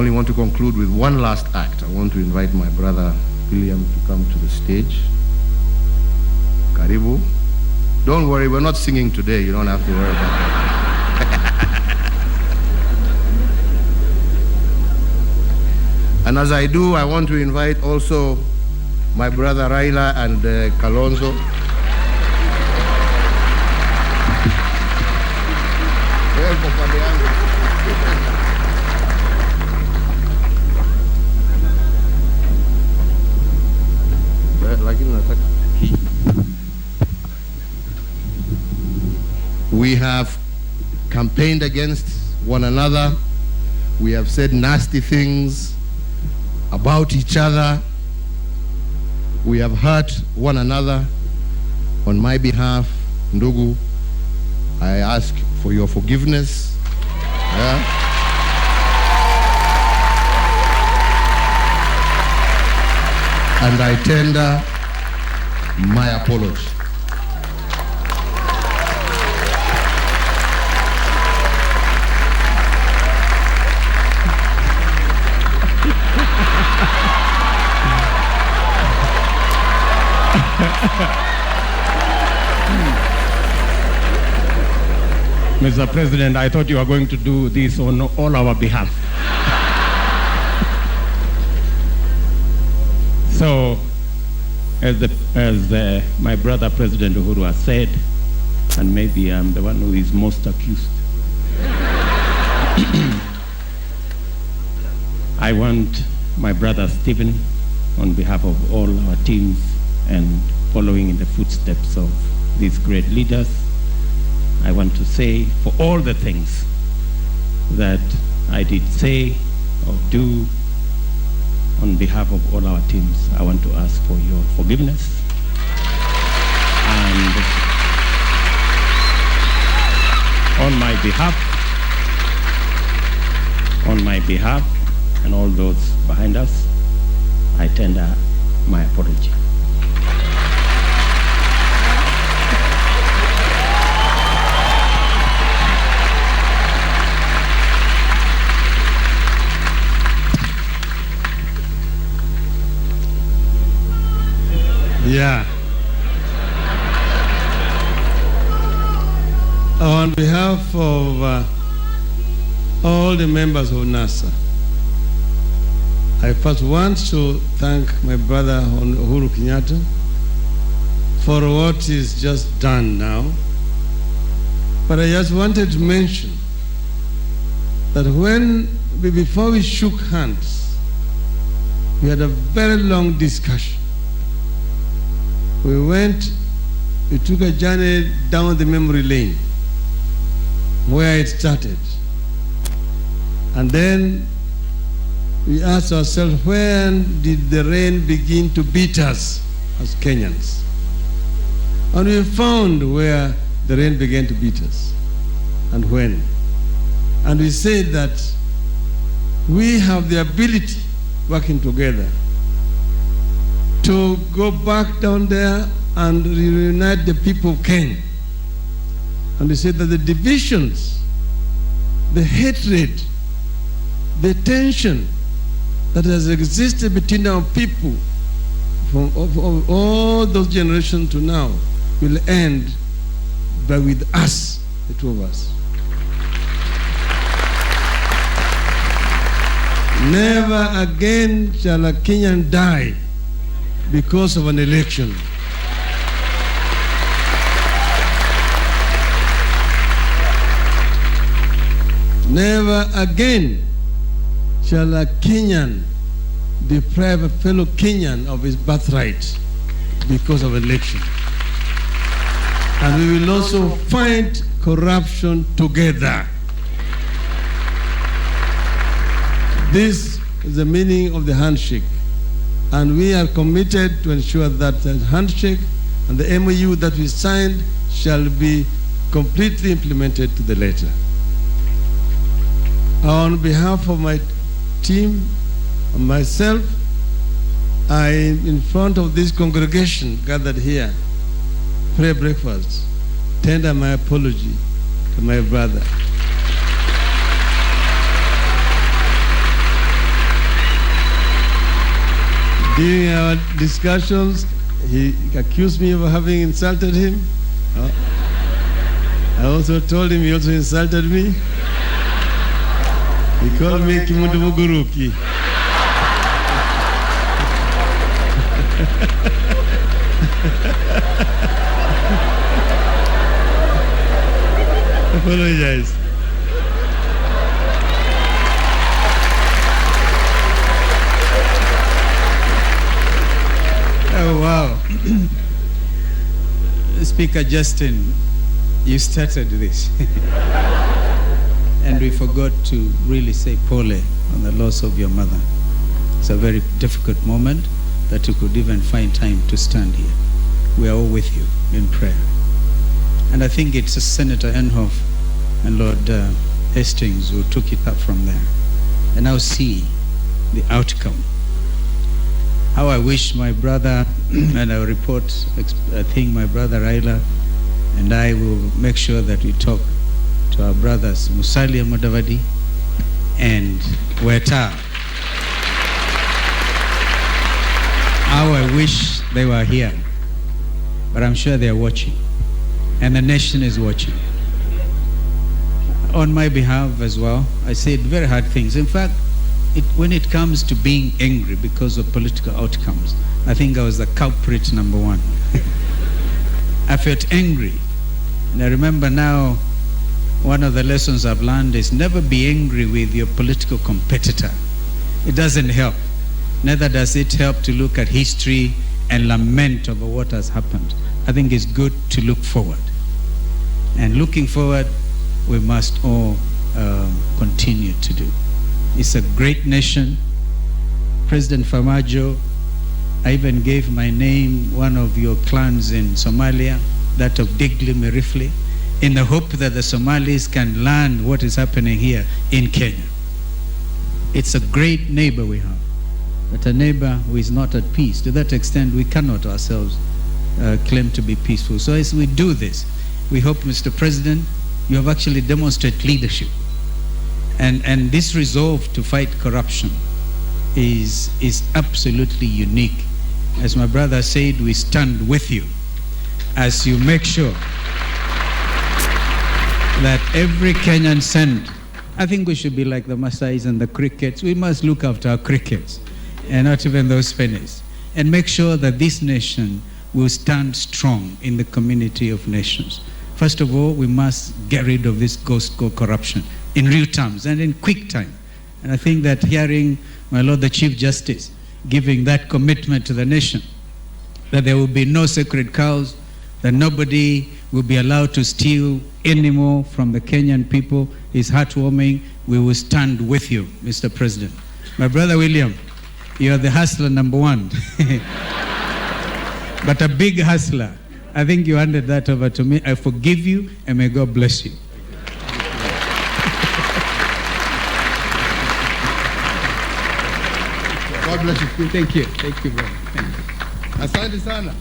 only want to conclude with one last act. I want to invite my brother William to come to the stage. Karibu. Don't worry, we're not singing today. You don't have to worry about that. And as I do, I want to invite also my brother Raila and Kalonzo. We have campaigned against one another. We have said nasty things about each other. We have hurt one another. On my behalf, Ndugu, I ask for your forgiveness. And I tender my apology. Mr. President, I thought you were going to do this on all our behalf. So, as my brother President Uhuru has said, and maybe I'm the one who is most accused, I want my brother Stephen, on behalf of all our teams and following in the footsteps of these great leaders, I want to say for all the things that I did say or do on behalf of all our teams, I want to ask for your forgiveness. And on my behalf and all those behind us, I tender my apology. Yeah. On behalf of all the members of NASA, I first want to thank my brother Uhuru Kenyatta for what is just done now. But I just wanted to mention that before we shook hands, we had a very long discussion. We took a journey down the memory lane where it started. And then we asked ourselves, when did the rain begin to beat us as Kenyans? And we found where the rain began to beat us and when. And we said that we have the ability, working together, to go back down there and reunite the people of Kenya. And we said that the divisions, the hatred, the tension that has existed between our people from all those generations to now will end with us, the two of us. Never again shall a Kenyan die because of an election. Never again shall a Kenyan deprive a fellow Kenyan of his birthright because of election. And we will also fight corruption together. This is the meaning of the handshake. And we are committed to ensure that the handshake and the MOU that we signed shall be completely implemented to the letter. On behalf of my team and myself, I, in front of this congregation gathered here, pray breakfast, tender my apology to my brother. During our discussions, he accused me of having insulted him. I also told him he also insulted me. He called me Kimundu Muguruki. I apologize. Oh, wow. Speaker Justin, you started this. And we forgot to really say pole on the loss of your mother. It's a very difficult moment that you could even find time to stand here. We are all with you in prayer. And I think it's Senator Enhoff and Lord Hastings who took it up from there. And now see the outcome. How I wish my brother, and I'll report, I think my brother Raila and I will make sure that we talk to our brothers Musalia Mudavadi and Weta. How I wish they were here. But I'm sure they're watching. And the nation is watching. On my behalf as well, I said very hard things. In fact, when it comes to being angry because of political outcomes, I think I was the culprit number one. I felt angry. And I remember now, one of the lessons I've learned is never be angry with your political competitor. It doesn't help. Neither does it help to look at history and lament over what has happened. I think it's good to look forward. And looking forward, we must all continue to do. It's a great nation. President Farmajo, I even gave my name, one of your clans in Somalia, that of Digli Merifli, in the hope that the Somalis can learn what is happening here in Kenya. It's a great neighbor we have, but a neighbor who is not at peace. To that extent, we cannot ourselves claim to be peaceful. So as we do this, we hope, Mr. President, you have actually demonstrated leadership. And this resolve to fight corruption is absolutely unique. As my brother said, we stand with you as you make sure that every Kenyan cent, I think we should be like the Maasais and the crickets. We must look after our crickets and not even those pennies, and make sure that this nation will stand strong in the community of nations. First of all, we must get rid of this ghost called corruption in real terms and in quick time. And I think that hearing my Lord the Chief Justice giving that commitment to the nation, that there will be no sacred cows, that nobody will be allowed to steal anymore from the Kenyan people, is heartwarming. We will stand with you, Mr. President. My brother William, you are the hustler number one. But a big hustler. I think you handed that over to me. I forgive you, and may God bless you. God bless you. Thank you. Thank you very much. Thank you. Asante sana.